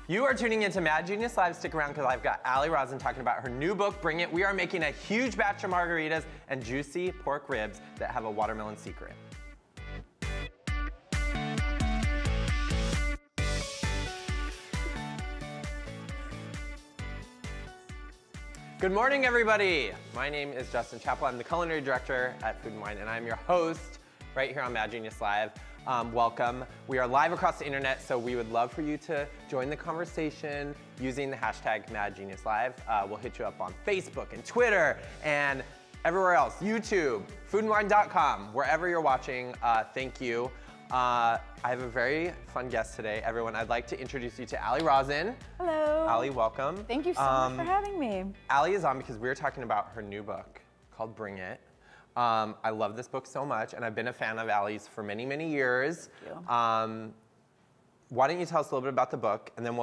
You are tuning into Mad Genius Live. Stick around because I've got Rosen talking about her new book, Bring It. We are making a huge batch of margaritas and juicy pork ribs that have a watermelon secret. Good morning, everybody. My name is Justin Chapple. I'm the culinary director at Food & Wine, and I'm your host right here on Mad Genius Live. Welcome. We are live across the internet, so we would love for you to join the conversation using the hashtag MADGENIUSLIVE. We'll hit you up on Facebook and Twitter and everywhere else, YouTube, foodandwine.com, wherever you're watching. Thank you. I have a very fun guest today, everyone. I'd like to introduce you to Rosen. Hello. Ali, welcome. Thank you so much for having me. Ali is on because we were talking about her new book called Bring It. I love this book so much, and I've been a fan of Ali's for many, many years. Thank you. Why don't you tell us a little bit about the book, and then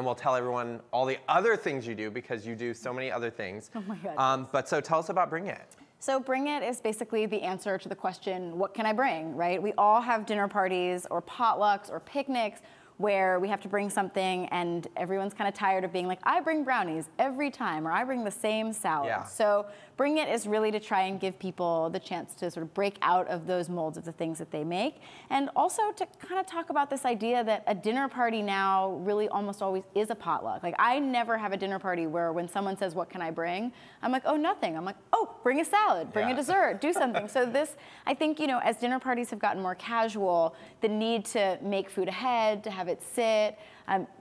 we'll tell everyone all the other things you do, because you do so many other things. Oh my God. So tell us about Bring It. So Bring It is basically the answer to the question, what can I bring, right? We all have dinner parties or potlucks or picnics where we have to bring something and everyone's kind of tired of being like, I bring brownies every time, or I bring the same salad. Yeah. So Bring It is really to try and give people the chance to sort of break out of those molds of the things that they make, and also to kind of talk about this idea that a dinner party now really almost always is a potluck. Like, I never have a dinner party where when someone says, what can I bring? I'm like, oh, nothing. I'm like, oh, bring a salad, bring a dessert, do something. So this, I think, you know, as dinner parties have gotten more casual, the need to make food ahead, to have it sit,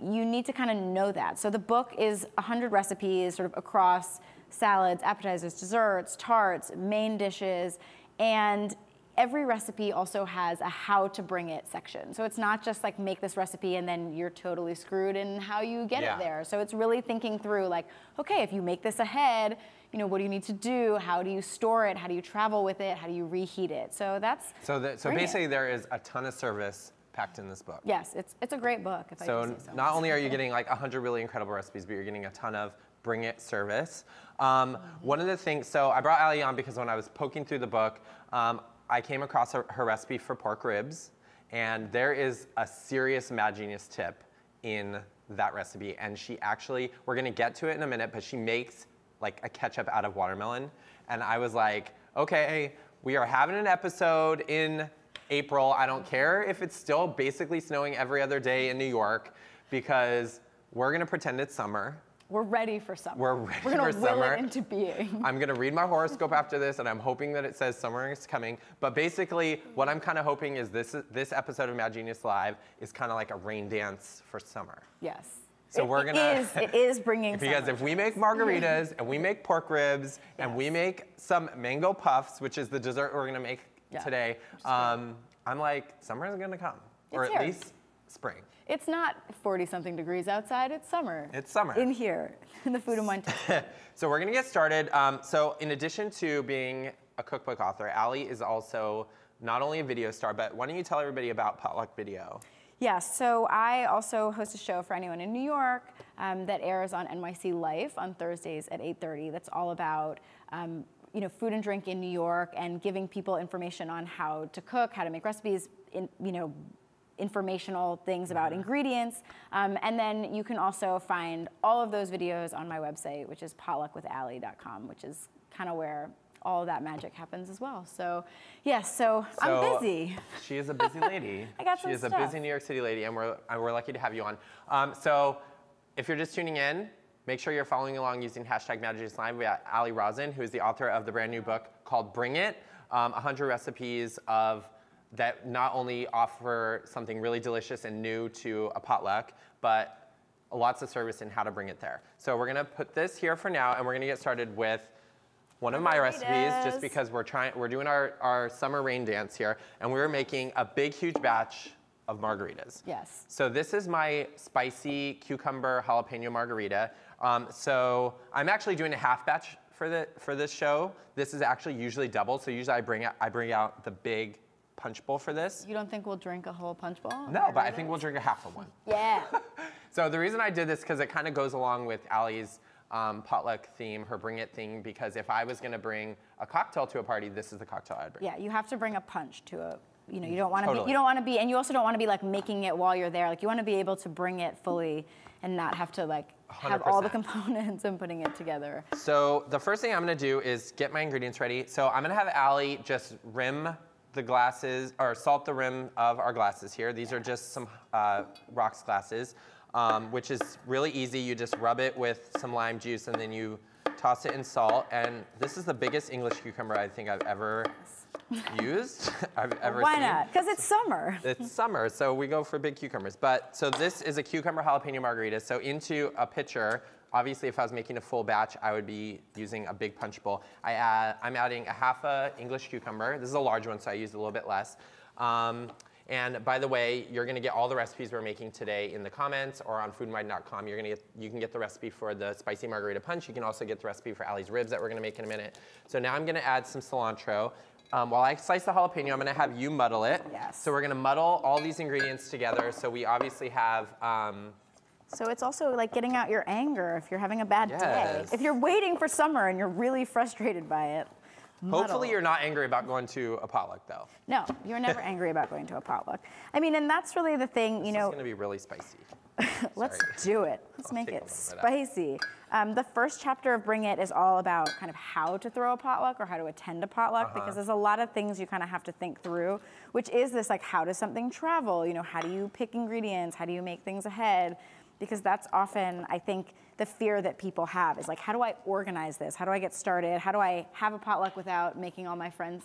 you need to kind of know that. So the book is 100 recipes sort of across salads, appetizers, desserts, tarts, main dishes, and every recipe also has a how to bring it section. So it's not just like make this recipe and then you're totally screwed in how you get it there. So it's really thinking through like, okay, if you make this ahead, you know, what do you need to do? How do you store it? How do you travel with it? How do you reheat it? So that's So basically there is a ton of service packed in this book. Yes, it's a great book. If I can say so. Not only are you getting like 100 really incredible recipes, but you're getting a ton of Bring It service. One of the things, so I brought Ali on because when I was poking through the book, I came across her recipe for pork ribs, and there is a serious Mad Genius tip in that recipe, and she actually, we're gonna get to it in a minute, but she makes like a ketchup out of watermelon, and I was like, okay, we are having an episode in April. I don't care if it's still basically snowing every other day in New York, because we're gonna pretend it's summer. We're ready for summer. We're ready for gonna summer. will it into being. I'm gonna read my horoscope after this, and I'm hoping that it says summer is coming. But basically, what I'm kind of hoping is this episode of Mad Genius Live is kind of like a rain dance for summer. Yes. So we're gonna. It is bringing because summer. If we make margaritas and we make pork ribs and we make some mango puffs, which is the dessert we're gonna make today, I'm like, summer is gonna come, or at least spring. It's not 40-something degrees outside, it's summer. It's summer. In here, in the Food & Wine Test. So we're gonna get started. So in addition to being a cookbook author, Ali is also not only a video star, but why don't you tell everybody about Potluck Video? Yes, so I also host a show for anyone in New York that airs on NYC Life on Thursdays at 8:30. That's all about you know, food and drink in New York and giving people information on how to cook, how to make recipes, you know, informational things about ingredients. And then you can also find all of those videos on my website, which is potluckwithali.com, which is kind of where all of that magic happens as well. So yes, so I'm busy. She is a busy lady. I got some She is stuff. a busy New York City lady, and we're lucky to have you on. So if you're just tuning in, make sure you're following along using hashtag MADGENIUSLIVE. We have Rosen, who is the author of the brand new book called Bring It, 100 recipes that not only offer something really delicious and new to a potluck, but lots of service in how to bring it there. So we're gonna put this here for now, and we're gonna get started with one of my recipes, just because we're doing our summer rain dance here, and we're making a big, huge batch of margaritas. Yes. So this is my spicy cucumber jalapeno margarita. So I'm actually doing a half batch for this show. This is actually usually double, so usually I bring out the big punch bowl for this. You don't think we'll drink a whole punch bowl? No, but I think we'll drink a half of one. Yeah. So the reason I did this, because it kind of goes along with Ali's potluck theme, her Bring It thing, because if I was gonna bring a cocktail to a party, this is the cocktail I'd bring. Yeah, you have to bring a punch to a, you know, you don't want to be, and you also don't want to be like making it while you're there. Like, you want to be able to bring it fully and not have to like have all the components and putting it together. So the first thing I'm gonna do is get my ingredients ready. So I'm gonna have Allie just rim the glasses, or salt the rim of our glasses here. These are just some rocks glasses, which is really easy. You just rub it with some lime juice and then you toss it in salt. And this is the biggest English cucumber I think I've ever used, I've ever Why seen. not? Because it's summer. It's summer, so we go for big cucumbers. But, so this is a cucumber jalapeno margarita. So into a pitcher, obviously if I was making a full batch, I would be using a big punch bowl. I'm adding a half a English cucumber. This is a large one, so I used a little bit less. And by the way, you're gonna get all the recipes we're making today in the comments or on foodandwine.com. You can get the recipe for the spicy margarita punch. You can also get the recipe for Allie's ribs that we're gonna make in a minute. So now I'm gonna add some cilantro. While I slice the jalapeno, I'm gonna have you muddle it. Yes. So we're gonna muddle all these ingredients together. So we obviously have, so it's also like getting out your anger if you're having a bad day. If you're waiting for summer and you're really frustrated by it, muddle. Hopefully you're not angry about going to a potluck though. No, you're never angry about going to a potluck. I mean, and that's really the thing, you know. It's gonna be really spicy. Let's do it. Let's make it spicy. The first chapter of Bring It is all about kind of how to throw a potluck or how to attend a potluck, because there's a lot of things you kind of have to think through, which is this like, how does something travel? You know, how do you pick ingredients? How do you make things ahead? Because that's often, I think, the fear that people have is like, how do I organize this? How do I get started? How do I have a potluck without making all my friends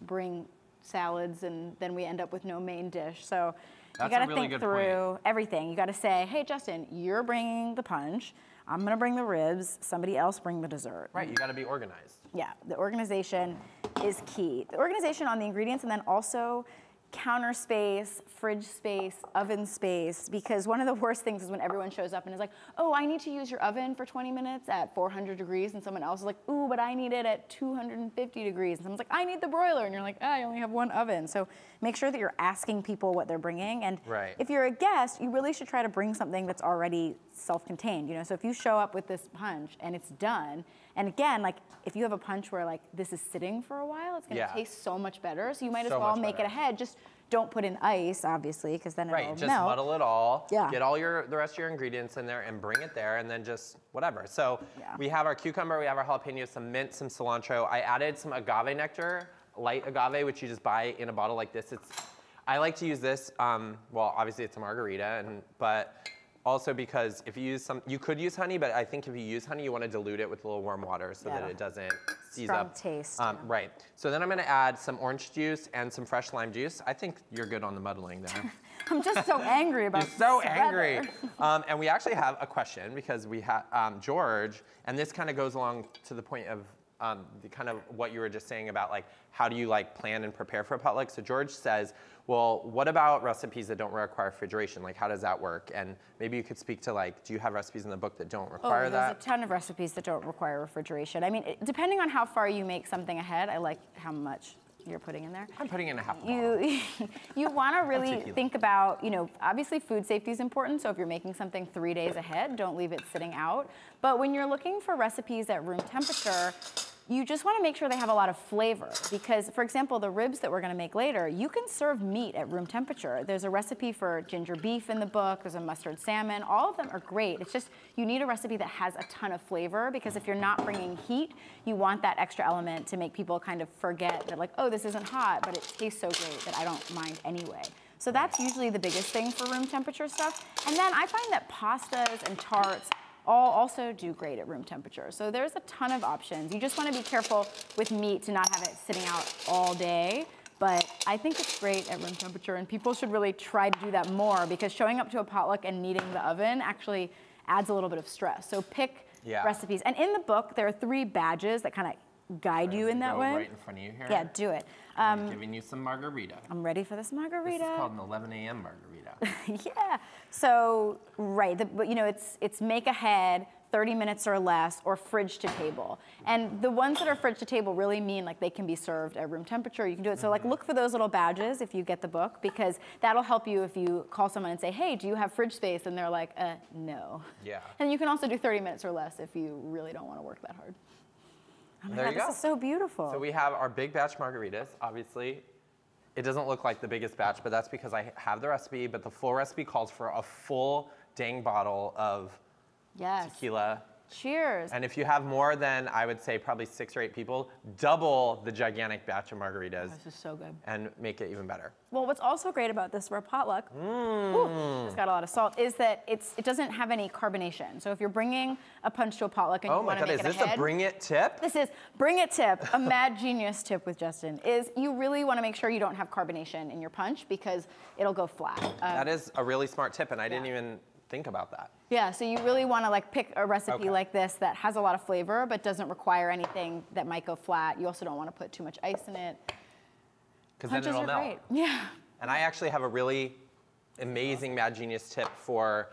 bring salads and then we end up with no main dish? So you got to think through everything. You got to say, hey, Justin, you're bringing the punch. I'm going to bring the ribs. Somebody else bring the dessert. Right, you got to be organized. Yeah, the organization is key. The organization on the ingredients and then also counter space, fridge space, oven space, because one of the worst things is when everyone shows up and is like, oh, I need to use your oven for 20 minutes at 400 degrees, and someone else is like, ooh, but I need it at 250 degrees. And someone's like, I need the broiler, and you're like, I only have one oven. So make sure that you're asking people what they're bringing, and if you're a guest, you really should try to bring something that's already self-contained, you know? So if you show up with this punch and it's done, and again, like, if you have a punch where like this is sitting for a while, it's gonna taste so much better, so you might as well make it ahead. Just don't put in ice, obviously, because then it'll melt. Just muddle it all. Get all the rest of your ingredients in there and bring it there, and then just whatever. So we have our cucumber, we have our jalapeno, some mint, some cilantro. I added some agave nectar, light agave, which you just buy in a bottle like this. I like to use this. Well, obviously it's a margarita, but also because if you use you could use honey, but I think if you use honey, you want to dilute it with a little warm water so that it doesn't seize up. Strong taste. Right. So then I'm going to add some orange juice and some fresh lime juice. I think you're good on the muddling there. I'm just so angry about this. You're so angry. And we actually have a question because we have George, and this kind of goes along to the point of the kind of what you were just saying about like, how do you like plan and prepare for a potluck? So George says, well, what about recipes that don't require refrigeration? Like, how does that work? And maybe you could speak to like, do you have recipes in the book that don't require that? There's a ton of recipes that don't require refrigeration. I mean, depending on how far you make something ahead, I like how much you're putting in there. I'm putting in a half You want to really think about, you know, obviously food safety is important, so if you're making something 3 days ahead, don't leave it sitting out. But when you're looking for recipes at room temperature, you just want to make sure they have a lot of flavor, because, for example, the ribs that we're going to make later, you can serve meat at room temperature. There's a recipe for ginger beef in the book. There's a mustard salmon. All of them are great. It's just you need a recipe that has a ton of flavor, because if you're not bringing heat, you want that extra element to make people kind of forget that, like, oh, this isn't hot, but it tastes so great that I don't mind anyway. So that's usually the biggest thing for room temperature stuff. And then I find that pastas and tarts also do great at room temperature. So there's a ton of options. You just want to be careful with meat to not have it sitting out all day. But I think it's great at room temperature, and people should really try to do that more, because showing up to a potluck and needing the oven actually adds a little bit of stress. So pick recipes. And in the book, there are 3 badges that kind of guide you in that way. Right in front of you here. Yeah, do it. I'm giving you some margarita. I'm ready for this margarita. This is called an 11 a.m. margarita. Yeah. So, but you know, it's make ahead, 30 minutes or less, or fridge to table. And the ones that are fridge to table really mean like they can be served at room temperature. You can do it. So like look for those little badges if you get the book, because that'll help you if you call someone and say, hey, do you have fridge space? And they're like, no. Yeah. And you can also do 30 minutes or less if you really don't want to work that hard. Oh my God, this is so beautiful. So we have our big batch margaritas. Obviously, it doesn't look like the biggest batch, but that's because I have the recipe, but the full recipe calls for a full dang bottle of tequila. Cheers. And if you have more than, I would say, probably 6 or 8 people, double the gigantic batch of margaritas. This is so good. And make it even better. Well, what's also great about this for a potluck, it's got a lot of salt, is that it doesn't have any carbonation. So if you're bringing a punch to a potluck and you want to make it is this a bring it tip? This is bring it tip, a mad genius tip with Justin, is you really want to make sure you don't have carbonation in your punch because it'll go flat. That is a really smart tip, and I didn't even think about that. Yeah, so you really want to like pick a recipe like this that has a lot of flavor but doesn't require anything that might go flat. You also don't want to put too much ice in it. Because then it'll melt. Great. Yeah. And I actually have a really amazing Mad Genius tip for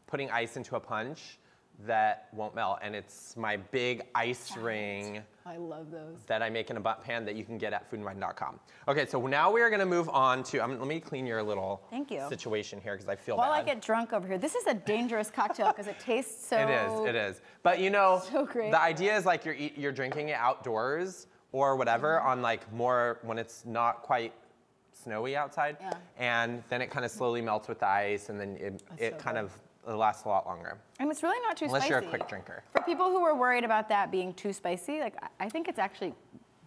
putting ice into a punch that won't melt. And it's my big ice ring. I love those. That I make in a butt pan that you can get at foodandwine.com. Okay, so now we are gonna move on to, let me clean your little situation here because I feel While bad. I get drunk over here. This is a dangerous cocktail because it tastes so It is. But you know, so great. The idea is like you're drinking it outdoors or whatever on like more, when it's not quite snowy outside. Yeah. And then it kind of slowly melts with the ice and then it kind of lasts a lot longer. And it's really not too spicy. Unless you're a quick drinker. For people who were worried about that being too spicy, like I think it's actually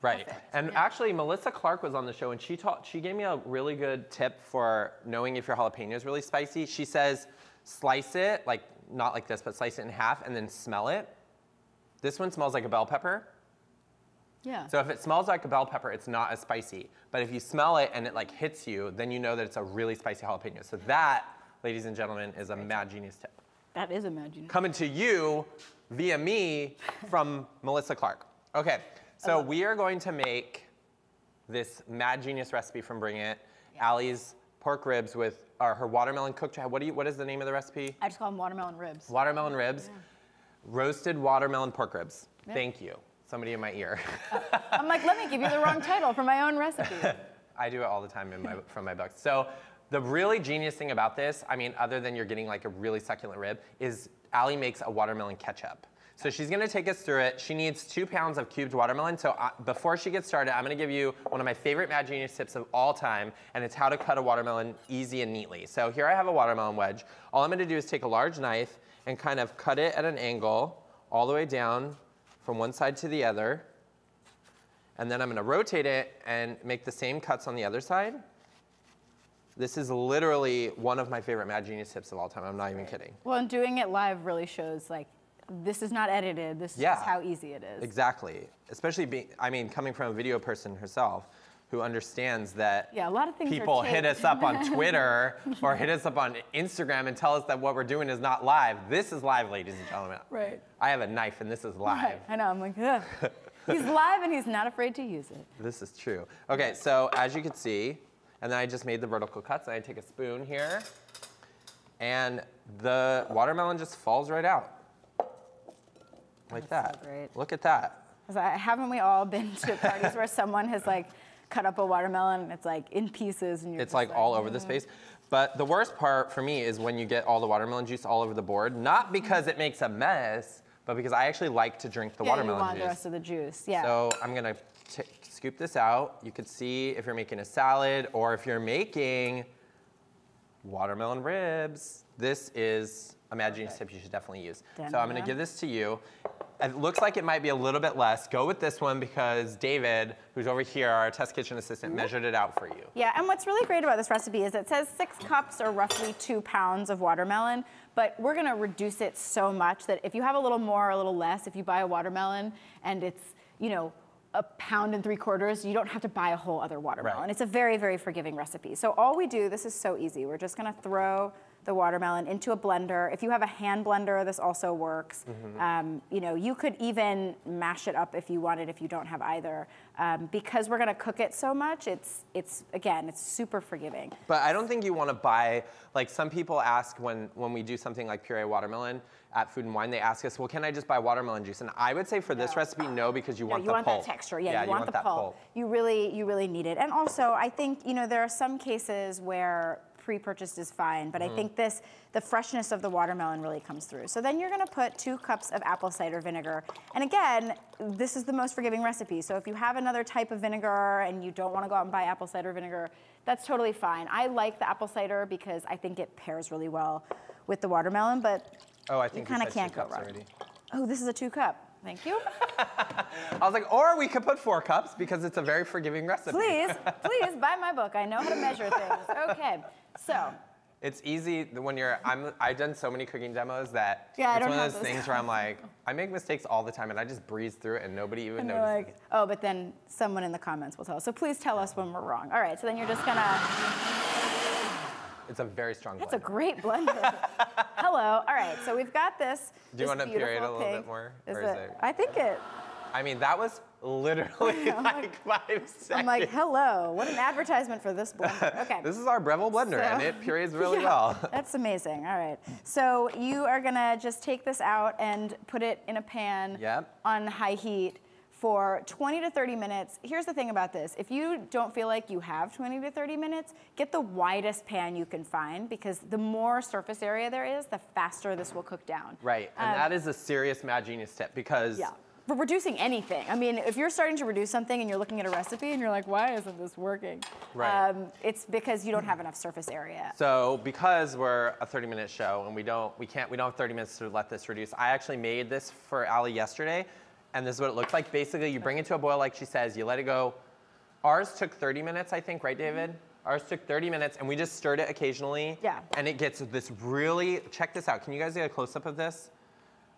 perfect. And actually, Melissa Clark was on the show, and she gave me a really good tip for knowing if your jalapeno is really spicy. She says, slice it, like not like this, but slice it in half, and then smell it. This one smells like a bell pepper. Yeah. So if it smells like a bell pepper, it's not as spicy. But if you smell it and it like hits you, then you know that it's a really spicy jalapeno. So that, ladies and gentlemen, is a Mad Genius tip. That is a Mad Genius. Coming to you via me from Melissa Clark. Okay, so we are going to make this Mad Genius recipe from Bring It. Allie's pork ribs with her watermelon cooked. What is the name of the recipe? I just call them watermelon ribs. Watermelon ribs. Yeah. Roasted watermelon pork ribs. Yeah. Thank you. Somebody in my ear. I'm like, let me give you the wrong title for my own recipe. I do it all the time from my books. So the really genius thing about this, I mean, other than you're getting like a really succulent rib, is Allie makes a watermelon ketchup. So she's gonna take us through it. She needs 2 pounds of cubed watermelon. So before she gets started, I'm gonna give you one of my favorite Mad Genius tips of all time, and it's how to cut a watermelon easy and neatly. So here I have a watermelon wedge. All I'm gonna do is take a large knife and kind of cut it at an angle all the way down from one side to the other. And then I'm gonna rotate it and make the same cuts on the other side. This is literally one of my favorite Mad Genius tips of all time. I'm not even kidding. Well, and doing it live really shows like, this is not edited. This is just how easy it is. Exactly. Especially coming from a video person herself who understands that a lot of things people hit us up on Twitter or hit us up on Instagram and tell us that what we're doing is not live. This is live, ladies and gentlemen. Right. I have a knife and this is live. Right. I know, I'm like, ugh. He's live and he's not afraid to use it. This is true. Okay, so as you can see, and then I just made the vertical cuts, and I take a spoon here, and the watermelon just falls right out. Like that. So great. Look at that. Haven't we all been to parties where someone has like cut up a watermelon and it's like in pieces and you're it's like all over the space. But the worst part for me is when you get all the watermelon juice all over the board, not because it makes a mess, but because I actually like to drink the watermelon you want juice. The rest of the juice, yeah. So I'm gonna scoop this out. You could see if you're making a salad or if you're making watermelon ribs, this is a Mad Genius tip you should definitely use. So I'm gonna give this to you. It looks like it might be a little bit less. Go with this one because David, who's over here, our test kitchen assistant, measured it out for you. Yeah, and what's really great about this recipe is it says 6 cups or roughly 2 pounds of watermelon, but we're gonna reduce it so much that if you have a little more or a little less, if you buy a watermelon and it's, you know, 1.75 pounds, you don't have to buy a whole other watermelon. Right. It's a very, very forgiving recipe. So all we do, this is so easy. We're just gonna throw the watermelon into a blender. If you have a hand blender, this also works. You know, you could even mash it up if you wanted, if you don't have either. Because we're gonna cook it so much, it's super forgiving. But I don't think you wanna buy, like some people ask when we do something like puree watermelon at Food and Wine, they ask us, well, can I just buy watermelon juice? And I would say for this recipe, no, because you want the pulp. You want that texture, you want the pulp. You really need it. And also, I think, you know, there are some cases where pre-purchased is fine, but I think the freshness of the watermelon really comes through. So then you're gonna put 2 cups of apple cider vinegar. And again, this is the most forgiving recipe. So if you have another type of vinegar and you don't wanna go out and buy apple cider vinegar, that's totally fine. I like the apple cider because I think it pairs really well with the watermelon, but I think you kind of can't go wrong. Already. Oh, this is a 2 cup. Thank you. I was like, or we could put 4 cups because it's a very forgiving recipe. Please buy my book. I know how to measure things. Okay, so. It's easy when I've done so many cooking demos that it's one of those things where I'm like, I make mistakes all the time and I just breeze through it and nobody even notices. Like, oh, but then someone in the comments will tell us. So please tell us when we're wrong. All right, so then you're just gonna. It's a very strong blend. That's a great blender. Hello. All right, so we've got this. Do you want to puree it a little bit more? I think it. I mean, that was literally like 5 seconds. I'm like, hello, what an advertisement for this blender. Okay. This is our Breville blender, and it purees really well. That's amazing. All right. So you are gonna just take this out and put it in a pan on high heat for 20 to 30 minutes. Here's the thing about this. If you don't feel like you have 20 to 30 minutes, get the widest pan you can find, because the more surface area there is, the faster this will cook down. Right, and that is a serious Mad Genius tip, because for reducing anything. I mean, if you're starting to reduce something and you're looking at a recipe and you're like, why isn't this working? Right. It's because you don't have enough surface area. So because we're a 30-minute show and we don't have 30 minutes to let this reduce, I actually made this for Allie yesterday, and this is what it looks like. Basically, you bring it to a boil like she says, you let it go. Ours took 30 minutes, I think, right, David? Ours took 30 minutes, and we just stirred it occasionally. Yeah. And it gets this really, check this out. Can you guys get a close-up of this?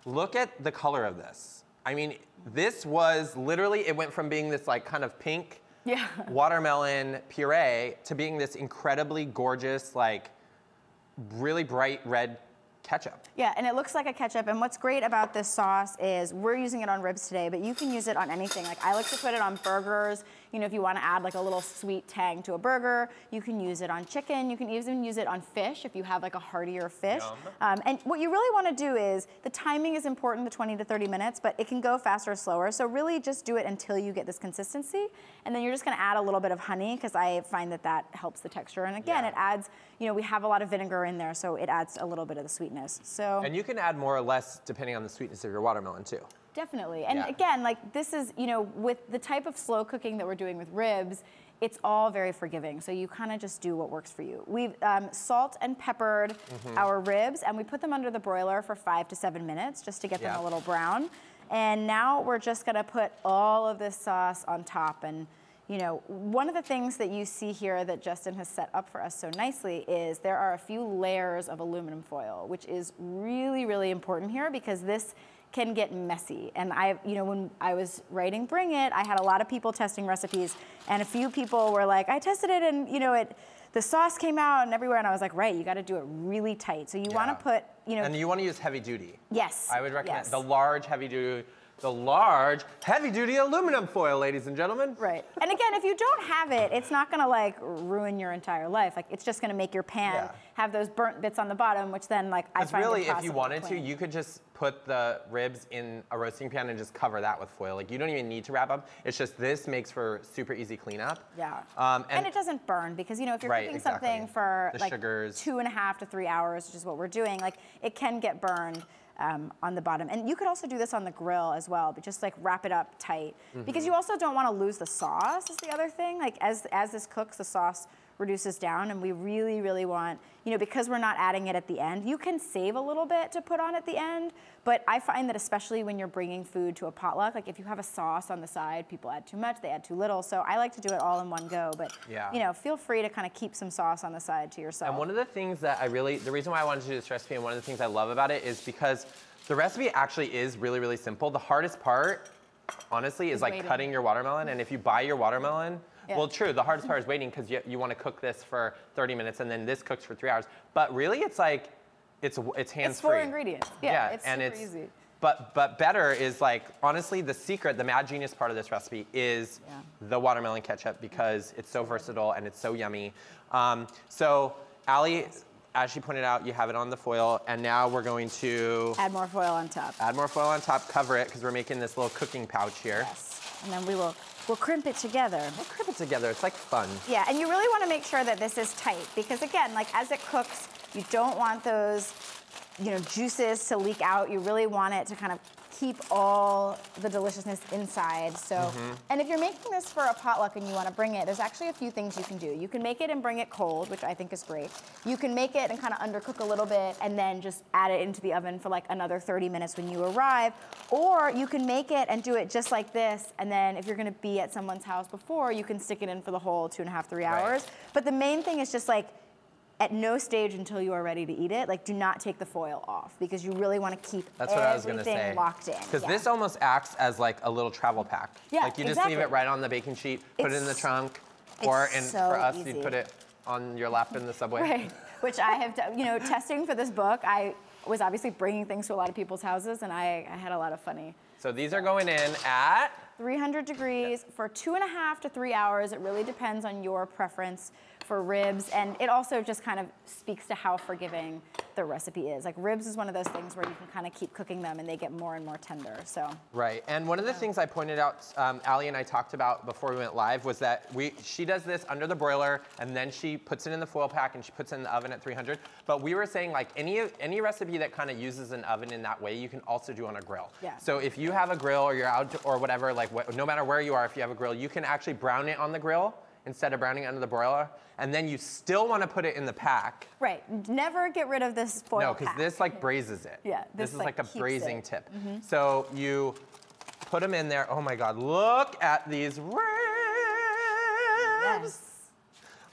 Look at the color of this. I mean, this was literally, it went from being this like kind of pink watermelon puree to being this incredibly gorgeous, like really bright red ketchup. Yeah, and it looks like a ketchup, and what's great about this sauce is we're using it on ribs today, but you can use it on anything. Like, I like to put it on burgers. You know, if you want to add like a little sweet tang to a burger, you can use it on chicken. You can even use it on fish if you have like a heartier fish. And what you really want to do is, the timing is important, the 20 to 30 minutes, but it can go faster or slower. So really just do it until you get this consistency. And then you're just going to add a little bit of honey, because I find that that helps the texture. And again, it adds, you know, we have a lot of vinegar in there, so it adds a little bit of the sweetness. So. And you can add more or less depending on the sweetness of your watermelon too. Definitely. And again, like, this is, you know, with the type of slow cooking that we're doing with ribs, it's all very forgiving. So you kind of just do what works for you. We've salt and peppered our ribs, and we put them under the broiler for 5 to 7 minutes just to get them a little brown. And now we're just gonna put all of this sauce on top. And you know, one of the things that you see here that Justin has set up for us so nicely is there are a few layers of aluminum foil, which is really, really important here, because this can get messy. And you know, when I was writing Bring It, I had a lot of people testing recipes, and a few people were like, I tested it and, you know, the sauce came out and everywhere, and I was like, right, you gotta do it really tight. So you wanna put, you know. And you wanna use heavy duty. Yes. I would recommend the large heavy duty aluminum foil, ladies and gentlemen. Right. And again, if you don't have it, it's not gonna like ruin your entire life. Like, it's just gonna make your pan have those burnt bits on the bottom, which then like I find really, if you wanted to, you could just put the ribs in a roasting pan and just cover that with foil. Like, you don't even need to wrap up. It's just this makes for super easy cleanup. Yeah. And it doesn't burn, because, you know, if you're cooking something for like sugars. 2.5 to 3 hours, which is what we're doing, like, it can get burned. On the bottom. And you could also do this on the grill as well, but just like wrap it up tight. Because you also don't want to lose the sauce is the other thing. Like, as this cooks, the sauce reduces down, and we really, really want, you know, because we're not adding it at the end, you can save a little bit to put on at the end, but I find that especially when you're bringing food to a potluck, like if you have a sauce on the side, people add too much, they add too little, so I like to do it all in one go, but you know, feel free to kind of keep some sauce on the side to yourself. And one of the things that the reason why I wanted to do this recipe, and one of the things I love about it, is because the recipe actually is really, really simple. The hardest part, honestly, is like cutting your watermelon, and if you buy your watermelon, well, true, the hardest part is waiting, because you want to cook this for 30 minutes and then this cooks for 3 hours. But really, it's like, it's hands-free. It's 4 ingredients. Yeah, it's super easy. But better is, like, honestly, the secret, the Mad Genius part of this recipe is the watermelon ketchup, because it's so versatile and it's so yummy. So, Allie, as she pointed out, you have it on the foil, and now we're going to add more foil on top. Add more foil on top, cover it, because we're making this little cooking pouch here. Yes. And then we'll crimp it together. We'll crimp it together, it's like fun. Yeah, and you really want to make sure that this is tight because again, like as it cooks, you don't want those, juices to leak out. You really want it to kind of keep all the deliciousness inside. So, and if you're making this for a potluck and you want to bring it, there's actually a few things you can do. You can make it and bring it cold, which I think is great. You can make it and kind of undercook a little bit and then just add it into the oven for like another 30 minutes when you arrive. Or you can make it and do it just like this. And then if you're going to be at someone's house before, you can stick it in for the whole 2.5, 3 hours. But the main thing is just like, at no stage until you are ready to eat it, like do not take the foil off because you really want to keep everything locked in. Because this almost acts as like a little travel pack. Yeah, like you just leave it right on the baking sheet, put it in the trunk, or for us, you'd put it on your lap in the subway. Right, which I have done, testing for this book, I was obviously bringing things to a lot of people's houses and I had a lot of funny. So these are going in at? 300 degrees for 2.5 to 3 hours. It really depends on your preference for ribs, and it also just kind of speaks to how forgiving the recipe is. Like ribs is one of those things where you can kind of keep cooking them and they get more and more tender, so. Right, and one of the things I pointed out, Allie and I talked about before we went live was that she does this under the broiler and then she puts it in the foil pack and she puts it in the oven at 300. But we were saying like any recipe that kind of uses an oven in that way, you can also do on a grill. Yeah. So if you have a grill or you're out or whatever, like no matter where you are, if you have a grill, you can actually brown it on the grill instead of browning it under the broiler, and then you still want to put it in the pack. Right, never get rid of this foil No, because this like braises it. Yeah, this is like a braising tip. So you put them in there. Oh my God, look at these ribs. Yes.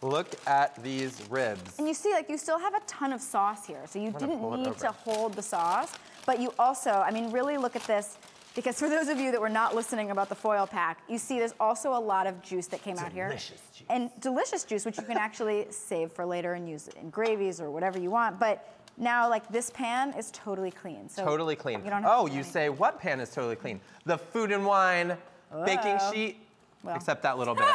Look at these ribs. And you see, like you still have a ton of sauce here, so you didn't need to hold the sauce, but you also, I mean, really look at this. Because for those of you that were not listening about the foil pack, you see there's also a lot of juice that came out here. Delicious juice. And delicious juice, which you can actually save for later and use in gravies or whatever you want. But now, like, this pan is totally clean. So totally clean. You don't have to do you say, what pan is totally clean? The Food and Wine baking sheet, except that little bit.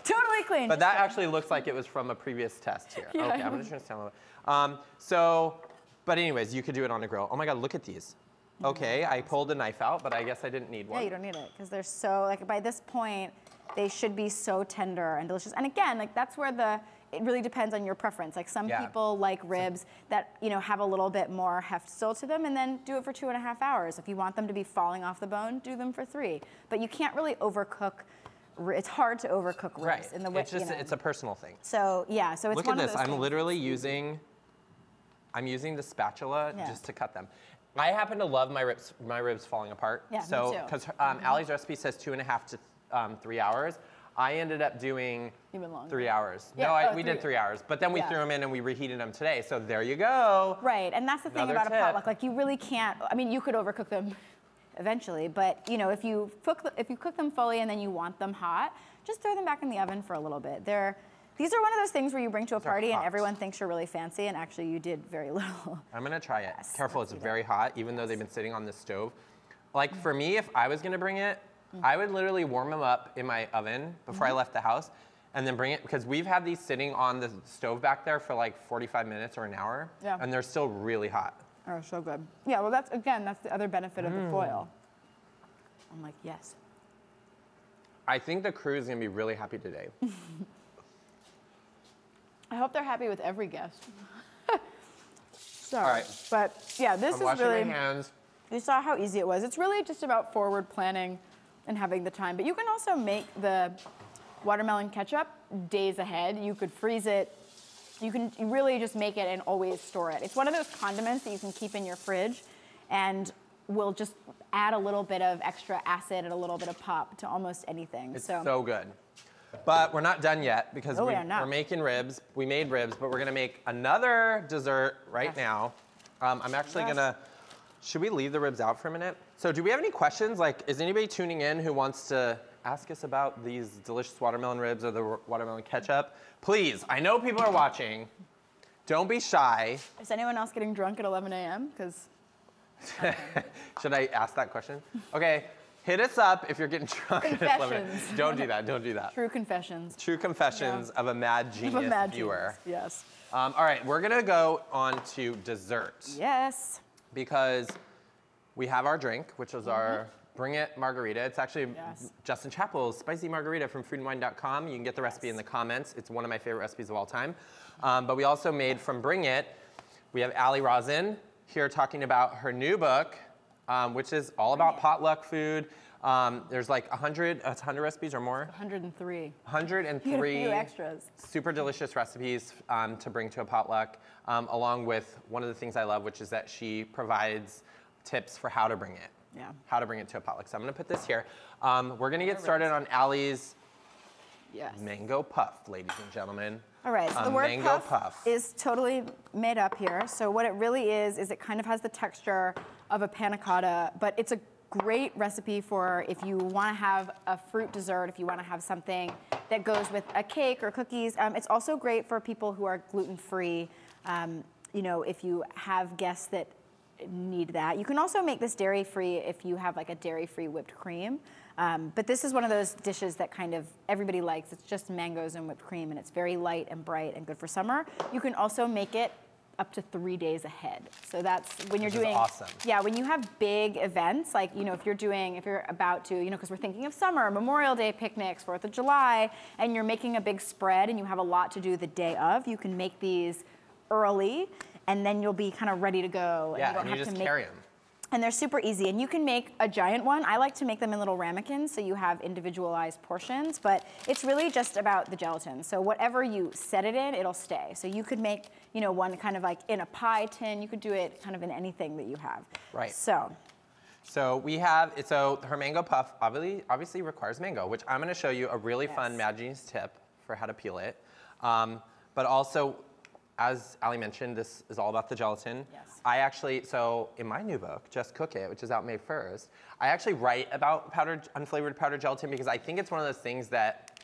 Totally clean. But that actually looks like it was from a previous test here. Yeah. Okay, I'm gonna turn this down a little bit. But anyways, you could do it on a grill. Oh my God, look at these. Okay, I pulled a knife out, but I guess I didn't need one. Yeah, you don't need it, because they're so, like, by this point, they should be so tender and delicious. And again, like, that's where it really depends on your preference. Like, some people like ribs that, have a little bit more heft still to them, and then do it for 2.5 hours. If you want them to be falling off the bone, do them for 3. But you can't really overcook. It's hard to overcook ribs in the way, it's just, it's a personal thing. So, yeah, so it's Look one at of this, those I'm literally using the spatula just to cut them. I happen to love my ribs falling apart. Yeah, so, me too. because Allie's recipe says 2.5 to 3 hours. I ended up doing even longer. 3 hours. Yeah, No, we did 3 hours, but then we threw them in and we reheated them today. So there you go. Right, and that's the thing about a potluck. Like, you really can't. I mean, you could overcook them eventually, but if you cook them fully and then you want them hot, just throw them back in the oven for a little bit. These are one of those things where you bring to a party and everyone thinks you're really fancy, and actually you did very little. I'm gonna try it. Careful, it's very hot, even though they've been sitting on the stove. Like for me, if I was gonna bring it, I would literally warm them up in my oven before I left the house, and then bring it, because we've had these sitting on the stove back there for like 45 minutes or an hour, and they're still really hot. Oh, so good. Yeah, well, that's the other benefit of the foil. I'm like, yes. I think the crew is gonna be really happy today. I hope they're happy with every guest. Sorry. All right. But yeah, this is really. I'm washing my hands. You saw how easy it was. It's really just about forward planning and having the time. But you can also make the watermelon ketchup days ahead. You could freeze it. You can really just make it and always store it. It's one of those condiments that you can keep in your fridge and will just add a little bit of extra acid and a little bit of pop to almost anything. It's so good. But we're not done yet because we're making ribs. We made ribs, but we're gonna make another dessert right now. I'm actually gonna, should we leave the ribs out for a minute? So do we have any questions? Like, is anybody tuning in who wants to ask us about these delicious watermelon ribs or the watermelon ketchup? Please, I know people are watching. Don't be shy. Is anyone else getting drunk at 11 a.m.? Because. Should I ask that question? Okay. Hit us up if you're getting drunk. Confessions. Don't do that. Don't do that. True confessions. True confessions of a mad genius viewer. Yes. All right, we're gonna go on to dessert. Yes. Because we have our drink, which is our Bring It Margarita. It's actually Justin Chapple's spicy margarita from foodandwine.com. You can get the recipe in the comments. It's one of my favorite recipes of all time. But we also made from Bring It, we have Rosen here talking about her new book, which is all about potluck food. There's like 100 recipes or more? 103. 103 a few extras. Super delicious recipes to bring to a potluck, along with one of the things I love, which is that she provides tips for how to bring it. Yeah. How to bring it to a potluck. So I'm gonna put this here. We're gonna get started on Allie's mango puff, ladies and gentlemen. All right, so the word puff is totally made up here. So what it really is it kind of has the texture of a panna cotta, but it's a great recipe for if you want to have a fruit dessert, if you want to have something that goes with a cake or cookies. It's also great for people who are gluten-free. You know, if you have guests that need that. You can also make this dairy-free if you have like a dairy-free whipped cream. But this is one of those dishes that kind of everybody likes. It's just mangoes and whipped cream, and it's very light and bright and good for summer. You can also make it up to 3 days ahead. So that's when you're doing, awesome. Yeah, when you have big events, like, you know, if you're about to, you know, because we're thinking of summer, Memorial Day picnics, 4th of July, and you're making a big spread and you have a lot to do the day of, you can make these early, and then you'll be kind of ready to go. And you don't have to carry them. And they're super easy, and you can make a giant one. I like to make them in little ramekins, so you have individualized portions, but it's really just about the gelatin. So whatever you set it in, it'll stay. So you could make, you know, one kind of like in a pie tin. You could do it kind of in anything that you have. Right. So we have, so her mango puff obviously requires mango, which I'm gonna show you a really fun Mad Genius tip for how to peel it. But also, as Allie mentioned, this is all about the gelatin. Yes. I actually, so in my new book, Just Cook It, which is out May 1st, I actually write about unflavored powdered gelatin because I think it's one of those things that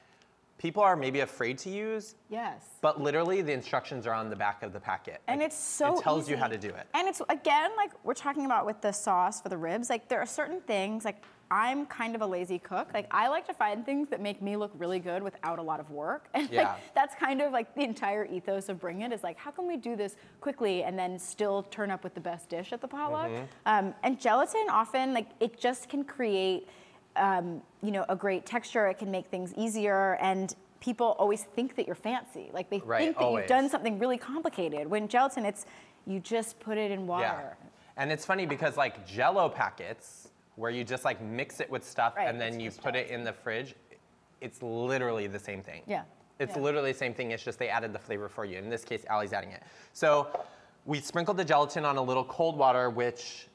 people are maybe afraid to use. Yes. But literally the instructions are on the back of the packet. And like, it's so it tells easy. you how to do it. And it's, again, like we're talking about with the sauce for the ribs, like there are certain things, like I'm kind of a lazy cook. Like I like to find things that make me look really good without a lot of work. And like, that's kind of like the entire ethos of Bring It is like, how can we do this quickly and then still turn up with the best dish at the potluck? And gelatin often, like it just can create, you know, a great texture. It can make things easier, and people always think that you're fancy. Like they think that you've done something really complicated. When gelatin, it's, you just put it in water. Yeah. And it's funny because like Jell-O packets, where you just like mix it with stuff and then you put it in the fridge, it's literally the same thing. Yeah. It's literally the same thing, it's just they added the flavor for you. In this case, Allie's adding it. So we sprinkled the gelatin on a little cold water, which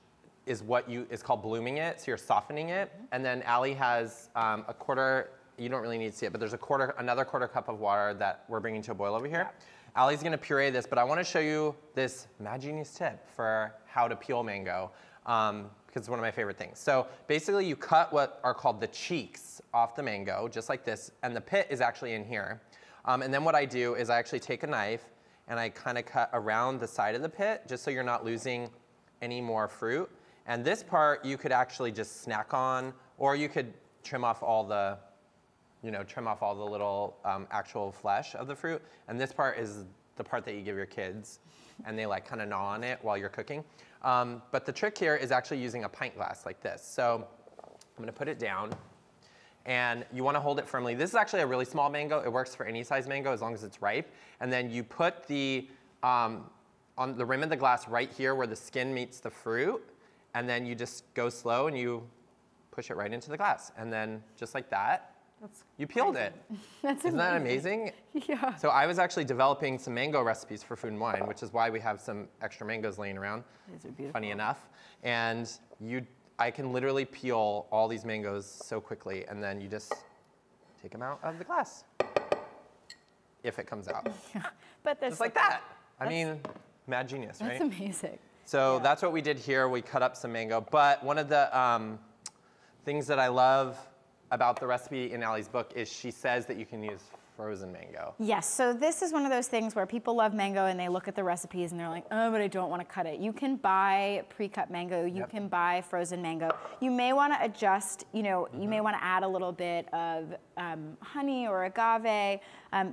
is what is called blooming it, so you're softening it. And then Allie has a quarter, you don't really need to see it, but there's another quarter cup of water that we're bringing to a boil over here. Allie's gonna puree this, but I wanna show you this Mad Genius tip for how to peel mango. Because it's one of my favorite things. So basically you cut what are called the cheeks off the mango, just like this, and the pit is actually in here. And then what I do is I actually take a knife and I kind of cut around the side of the pit, just so you're not losing any more fruit. And this part you could actually just snack on, or you could trim off all the, little actual flesh of the fruit. And this part is the part that you give your kids, and they like kind of gnaw on it while you're cooking. But the trick here is actually using a pint glass like this. So I'm gonna put it down, and you wanna hold it firmly. This is actually a really small mango. It works for any size mango as long as it's ripe. And then you put the, on the rim of the glass right here where the skin meets the fruit, and then you just go slow and you push it right into the glass. And then just like that, you peeled it. Isn't that amazing? Yeah. So I was actually developing some mango recipes for Food and Wine, which is why we have some extra mangoes laying around. These are beautiful. Funny enough. And I can literally peel all these mangoes so quickly, and then you just take them out of the glass. If it comes out. Yeah. But just like that. I mean, mad genius, right? That's amazing. So that's what we did here. We cut up some mango. But one of the things that I love about the recipe in Allie's book is she says that you can use frozen mango. Yes, so this is one of those things where people love mango and they look at the recipes and they're like, oh, but I don't want to cut it. You can buy pre-cut mango, you can buy frozen mango. You may want to adjust, you know, you may want to add a little bit of honey or agave.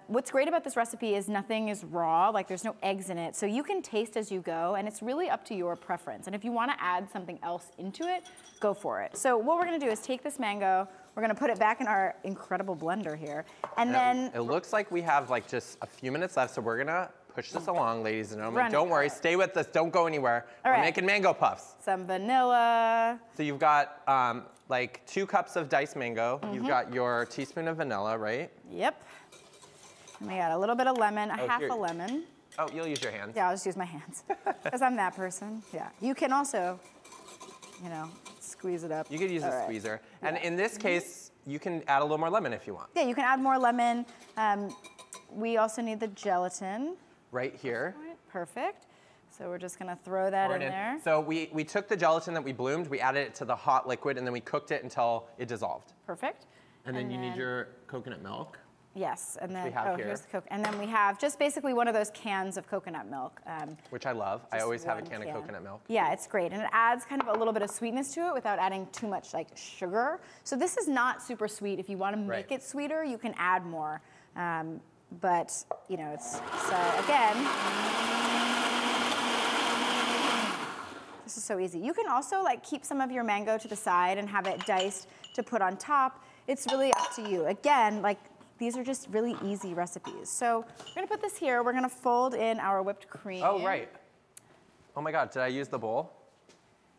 What's great about this recipe is nothing is raw, like there's no eggs in it, so you can taste as you go, and it's really up to your preference. And if you want to add something else into it, go for it. So what we're going to do is take this mango, we're going to put it back in our incredible blender here, and then it looks like we have like just a few minutes left, so we're going to push this along, ladies and gentlemen. Don't worry, stay with us, don't go anywhere. We're making mango puffs. Some vanilla. So you've got like 2 cups of diced mango. You've got your teaspoon of vanilla, right? Yep. And we got a little bit of lemon, half a lemon. Oh, you'll use your hands. Yeah, I'll just use my hands, because I'm that person. Yeah, you can also, you know, squeeze it up. You could use a squeezer. And in this case, you can add a little more lemon if you want. Yeah, you can add more lemon. We also need the gelatin. Right here. Perfect. So we're just gonna throw that in there. So we took the gelatin that we bloomed, we added it to the hot liquid, and then we cooked it until it dissolved. Perfect. And then you need your coconut milk. Yes, and then, here's the coke. And then we have just basically one of those cans of coconut milk. Which I love. I always have a can of coconut milk. Yeah, it's great. And it adds kind of a little bit of sweetness to it without adding too much like sugar. So this is not super sweet. If you want to make it sweeter, you can add more. But, you know, it's, so again, this is so easy. You can also like keep some of your mango to the side and have it diced to put on top. It's really up to you. Again, like, these are just really easy recipes. So we're gonna put this here. We're gonna fold in our whipped cream. Oh, right. Oh my God, did I use the bowl?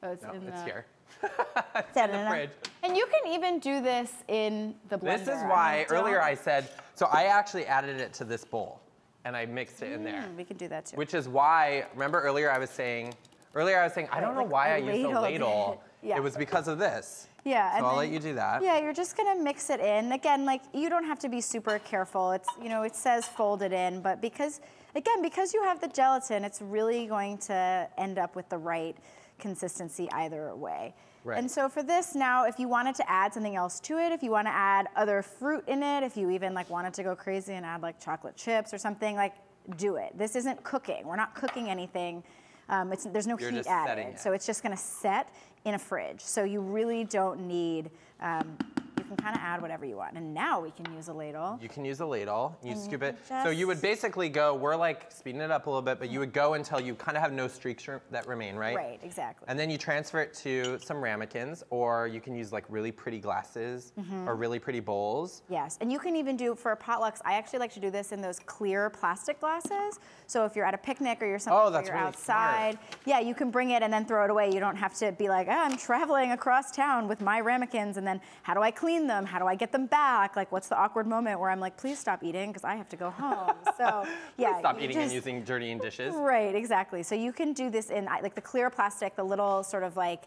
Oh, it's here. It's in the fridge. And you can even do this in the blender. This is why earlier I said, so I actually added it to this bowl and I mixed it in there. We can do that too. Which is why, remember earlier I was saying, I don't know why I used a ladle. It was because of this. Yeah. So I'll let you do that. Yeah, you're just gonna mix it in. Again, like, you don't have to be super careful. It's, you know, it says fold it in, but because you have the gelatin, it's really going to end up with the right consistency either way. Right. And so for this now, if you wanted to add something else to it, if you want to add other fruit in it, if you even like wanted to go crazy and add like chocolate chips or something, like, do it. This isn't cooking. We're not cooking anything. There's no heat added. So it's just going to set in a fridge. So you really don't need, you can kind of add whatever you want. And now we can use a ladle. You can use a ladle. You scoop it. So you would basically go, we're like speeding it up a little bit, but you would go until you kind of have no streaks that remain, right? Right, exactly. And then you transfer it to some ramekins, or you can use like really pretty glasses or really pretty bowls. Yes, and you can even do, for potlucks, I actually like to do this in those clear plastic glasses. So if you're at a picnic or you're something, you're really outside, yeah, you can bring it and then throw it away. You don't have to be like, oh, I'm traveling across town with my ramekins, and then how do I clean them? How do I get them back? Like, what's the awkward moment where I'm like, please stop eating because I have to go home. So yeah, stop eating and using dirty dishes. Right, exactly. So you can do this in like the clear plastic, the little sort of like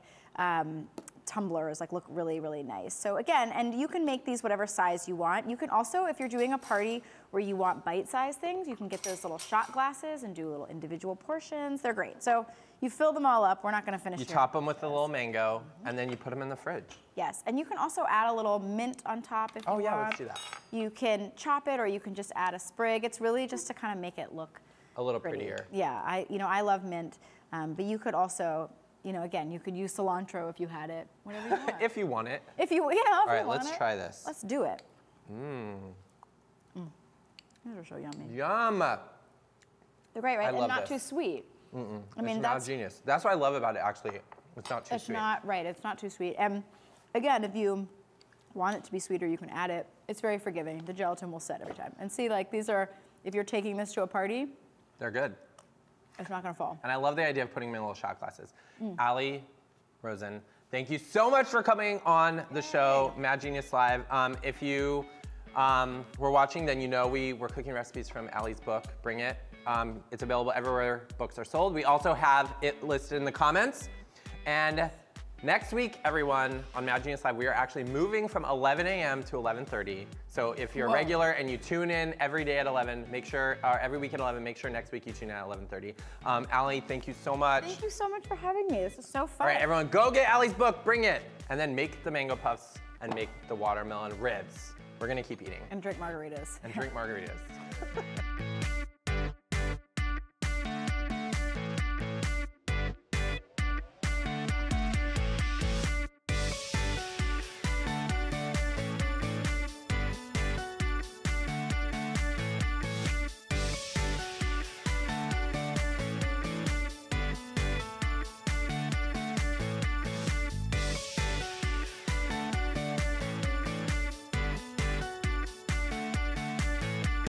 tumblers, like, look really, really nice. So again, and you can make these whatever size you want. You can also, if you're doing a party where you want bite-sized things, you can get those little shot glasses and do little individual portions. They're great. So you fill them all up. We're not going to finish. You top them with a little mango, and then you put them in the fridge. Yes, and you can also add a little mint on top if you want. Oh yeah, let's do that. You can chop it, or you can just add a sprig. It's really just to kind of make it look a little prettier. Yeah, I love mint, but you could also, again, you could use cilantro if you had it, whatever you want. If you want it. If you, All right, let's try this. Let's do it. These are so yummy. Yum. They're great, right? I love and not this. too sweet. I mean, that's genius. That's what I love about it, actually. It's not too sweet. It's not, right, it's not too sweet. And again, if you want it to be sweeter, you can add it. It's very forgiving. The gelatin will set every time. And see, like, these are, if you're taking this to a party, they're good. It's not gonna fall. And I love the idea of putting them in little shot glasses. Allie, Rosen, thank you so much for coming on the show, Mad Genius Live. If you were watching, then you know we were cooking recipes from Allie's book, Bring It. It's available everywhere books are sold. We also have it listed in the comments. And next week, everyone, on Mad Genius Live, we are actually moving from 11 a.m. to 11:30. So if you're a regular and you tune in every day at 11, make sure, or every week at 11, make sure next week you tune in at 11:30. Allie, thank you so much. Thank you so much for having me. This is so fun. All right, everyone, go get Allie's book, Bring It, and then make the mango puffs and make the watermelon ribs. we're gonna keep eating. And drink margaritas. And drink margaritas.